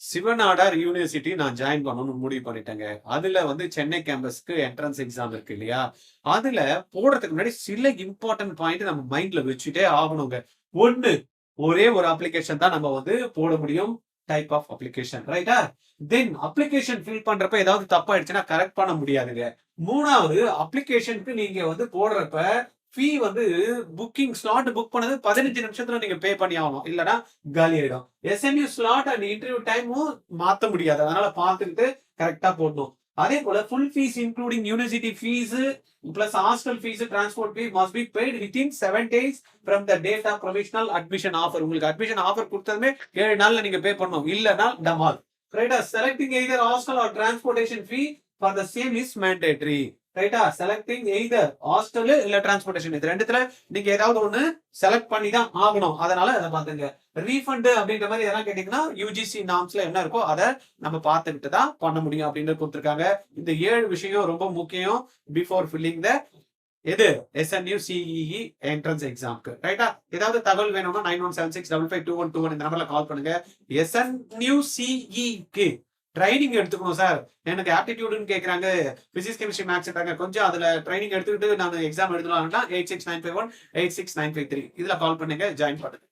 Shiv Nadar university நான் join பண்ணணும்னு முடிவு பண்ணிட்டேங்க. அதுல வந்து சென்னை கேம்பஸ்க்கு என்ட்ரன்ஸ் எக்ஸாம் இருக்கு இல்லையா? அதுல போடுறதுக்கு முன்னாடி சில இம்பார்ட்டன்ட் பாயிண்ட் நம்ம மைண்ட்ல வச்சுட்டே ஆகணுங்க. ஒண்ணு, ஒரே ஒரு அப்ளிகேஷன் தான் நம்ம வந்து போட முடியும். டைப் ஆஃப் அப்ளிகேஷன் ரைட்டா? தென் அப்ளிகேஷன் ஃபில் பண்றப்ப ஏதாவது தப்பாயிடுச்சுன்னா கரெக்ட் பண்ண முடியாதுங்க. 3வது அப்ளிகேஷனுக்கு நீங்க வந்து போடுறப்ப ஃபீ வந்து புக்கிங் ஸ்லாட் புக் பண்ணது 15 நிமிஷத்துல நீங்க பே பண்ணி ஆகணும். இல்லன்னா காலி ஆயிடும். எஸ்என்யூ ஸ்லாட் அண்ட் இன்டர்வியூ டைமும் மாத்த முடியாது. அதனால பார்த்துக்கிட்டு கரெக்டா போடணும். அதே போல full fees including university fees plus hostel fees transport fee must be paid within 7 days from the date of provisional admission offer. உங்களுக்கு அட்மிஷன் ஆஃபர் கொடுத்ததுமே 7 நாள்ல நீங்க பே பண்ணணும். இல்லனா டமால். ரைட்டா? Selecting either hostel or transportation fee for the same is mandatory. ரைட்டா? Selecting either hostel இல்ல டிரான்ஸ்போர்டேஷன் இது ரெண்டுத்துல நீங்க ஏதாவது ஒண்ணு செலக்ட் பண்ணி தான் ஆகணும். அதனால அதை பாத்துங்க. ரீஃபண்ட் அப்படின்ற மாதிரி எதனா கேட்டீங்கன்னா யூஜிசி நாம்ஸ்ல என்ன இருக்கோ அதை நம்ம பார்த்துக்கிட்டு தான் பண்ண முடியும் அப்படின்னு கொடுத்துருக்காங்க. இந்த 7 விஷயம் ரொம்ப முக்கியம் பிஃபோர் ஃபில்லிங் த எது எஸ்என்யூ சிஇஇ என்ட்ரன்ஸ் எக்ஸாம்க்கு. ரைட்டா? ஏதாவது தகவல் வேணும்னா 9176552121 இந்த நம்பர்ல கால் பண்ணுங்க. எஸ்என்யூ சிஇக்கு ட்ரைனிங் எடுத்துக்கணும் சார். எனக்கு ஆப்டிடியூடுன்னு கேட்கறாங்க, பிசிக்ஸ் கெமிஸ்ட்ரி மேக்ஸ் கொஞ்சம் அதுல ட்ரைனிங் எடுத்துக்கிட்டு நான் எக்ஸாம் எழுதலாம்னா 8695186953 இதுல கால் பண்ணுங்க, ஜாயின் பண்ணுங்க.